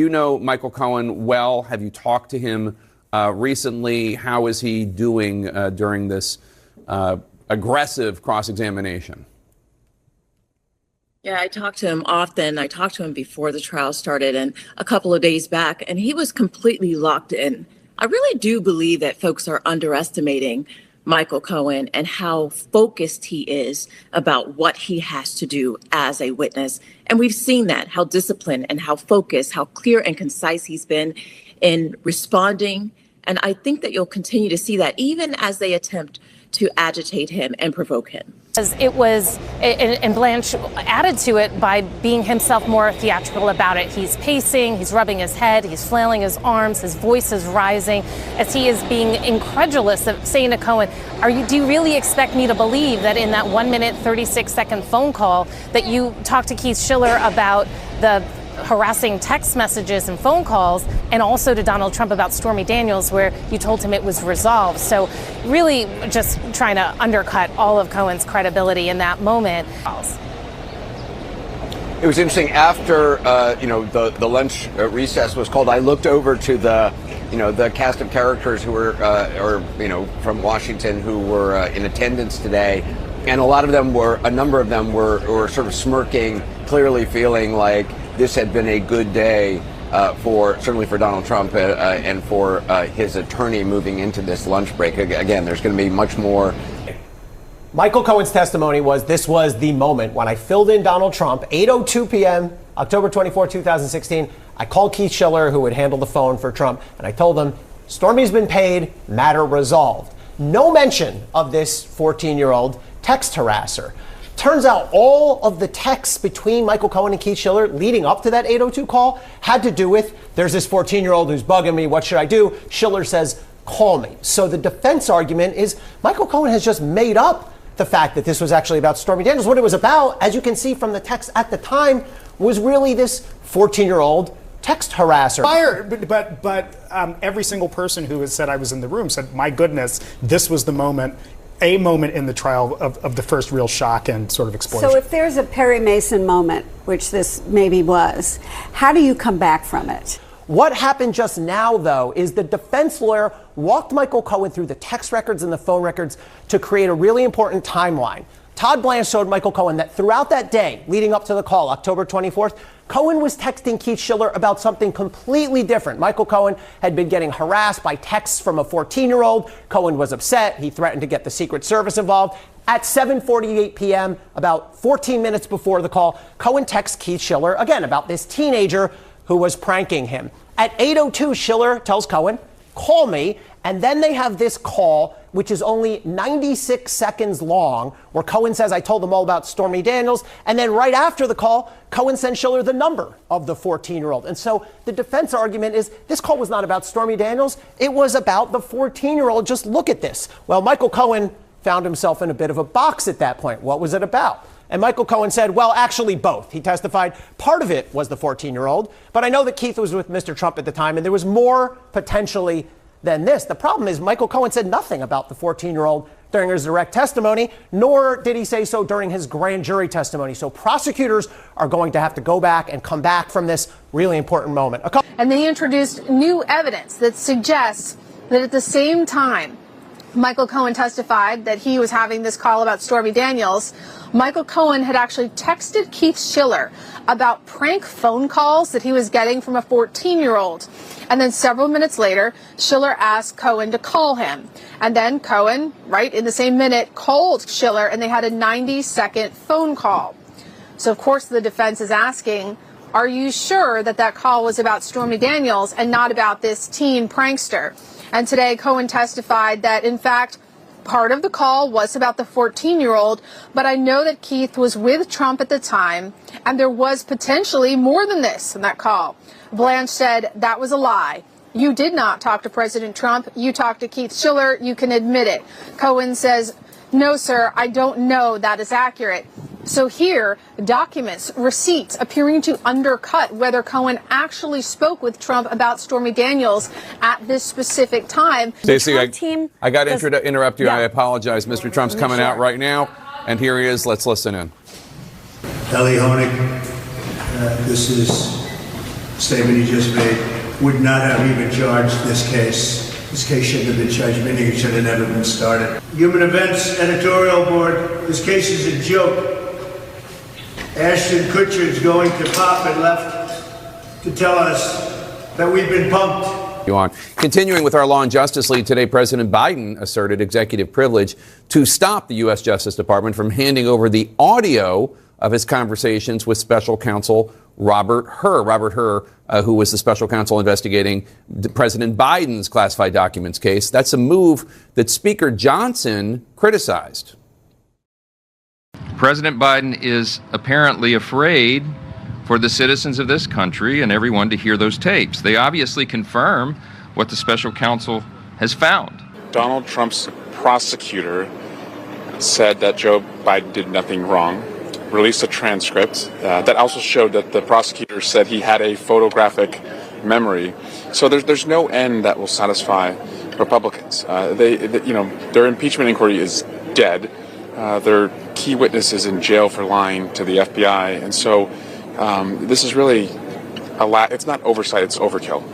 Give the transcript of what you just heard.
You know Michael Cohen well. Have you talked to him recently? How is he doing during this aggressive cross-examination? Yeah, I talk to him often. I talked to him before the trial started and a couple of days back, and he was completely locked in. I really do believe that folks are underestimating Michael Cohen and how focused he is about what he has to do as a witness. And we've seen that, how disciplined and how focused, how clear and concise he's been in responding. And I think that you'll continue to see that even as they attempt to agitate him and provoke him. It was, and Blanche added to it by being himself more theatrical about it. He's pacing, he's rubbing his head, he's flailing his arms, his voice is rising as he is being incredulous of saying to Cohen, do you really expect me to believe that in that 1 minute, 36-second phone call that you talked to Keith Schiller about the harassing text messages and phone calls, and also to Donald Trump about Stormy Daniels, where you told him it was resolved. So really just trying to undercut all of Cohen's credibility in that moment. It was interesting after, the lunch recess was called. I looked over to the cast of characters who were, from Washington who were in attendance today. And a number of them were sort of smirking, clearly feeling like this had been a good day certainly for Donald Trump and for his attorney moving into this lunch break. Again, there's going to be much more. Michael Cohen's testimony was, this was the moment when I filled in Donald Trump, 8:02 p.m., October 24, 2016. I called Keith Schiller, who would handle the phone for Trump, and I told him, Stormy's been paid, matter resolved. No mention of this 14-year-old text harasser. Turns out all of the texts between Michael Cohen and Keith Schiller leading up to that 8:02 call had to do with, there's this 14-year-old who's bugging me, what should I do? Schiller says, call me. So the defense argument is Michael Cohen has just made up the fact that this was actually about Stormy Daniels. What it was about, as you can see from the text at the time, was really this 14-year-old text harasser. But every single person who has said I was in the room said, my goodness, this was the moment, a moment in the trial of the first real shock and sort of explosion. So if there's a Perry Mason moment, which this maybe was, how do you come back from it? What happened just now, though, is the defense lawyer walked Michael Cohen through the text records and the phone records to create a really important timeline. Todd Blanche showed Michael Cohen that throughout that day leading up to the call, October 24th, Cohen was texting Keith Schiller about something completely different. Michael Cohen had been getting harassed by texts from a 14-year-old. Cohen was upset. He threatened to get the Secret Service involved. At 7:48 p.m., about 14 minutes before the call, Cohen texts Keith Schiller again about this teenager who was pranking him. At 8:02, Schiller tells Cohen, call me. And then they have this call, which is only 96 seconds long, where Cohen says, I told them all about Stormy Daniels. And then right after the call, Cohen sends Schiller the number of the 14-year-old. And so the defense argument is this call was not about Stormy Daniels. It was about the 14-year-old. Just look at this. Well, Michael Cohen found himself in a bit of a box at that point. What was it about? And Michael Cohen said, well, actually both. He testified part of it was the 14-year-old. But I know that Keith was with Mr. Trump at the time, and there was more potentially than this. The problem is Michael Cohen said nothing about the 14-year-old during his direct testimony, nor did he say so during his grand jury testimony. So prosecutors are going to have to go back and come back from this really important moment. And they introduced new evidence that suggests that at the same time Michael Cohen testified that he was having this call about Stormy Daniels, Michael Cohen had actually texted Keith Schiller about prank phone calls that he was getting from a 14-year-old. And then several minutes later, Schiller asked Cohen to call him. And then Cohen, right in the same minute, called Schiller, and they had a 90-second phone call. So, of course, the defense is asking, are you sure that that call was about Stormy Daniels and not about this teen prankster? And today, Cohen testified that, in fact, part of the call was about the 14-year-old, but I know that Keith was with Trump at the time, and there was potentially more than this in that call. Blanche said that was a lie. You did not talk to President Trump. You talked to Keith Schiller. You can admit it. Cohen says, no, sir, I don't know that is accurate. So here, documents, receipts appearing to undercut whether Cohen actually spoke with Trump about Stormy Daniels at this specific time. Stacey, I got to interrupt you. Yeah. I apologize. Mr. Trump's coming out right now, and here he is. Let's listen in. Ellie Honig, this is statement he just made, would not have even charged this case. This case shouldn't have been charged, meaning it should have never been started. Human Events editorial board, this case is a joke. Ashton Kutcher is going to pop and left to tell us that we've been punked. On. Continuing with our Law and Justice lead today, President Biden asserted executive privilege to stop the U.S. Justice Department from handing over the audio of his conversations with special counsel Robert Hur. Robert Hur, who was the special counsel investigating President Biden's classified documents case. That's a move that Speaker Johnson criticized. President Biden is apparently afraid for the citizens of this country and everyone to hear those tapes. They obviously confirm what the special counsel has found. Donald Trump's prosecutor said that Joe Biden did nothing wrong, released a transcript that also showed that the prosecutor said he had a photographic memory. So there's no end that will satisfy Republicans. Their impeachment inquiry is dead. Their key witness is in jail for lying to the FBI, and so this is really it's not oversight, it's overkill.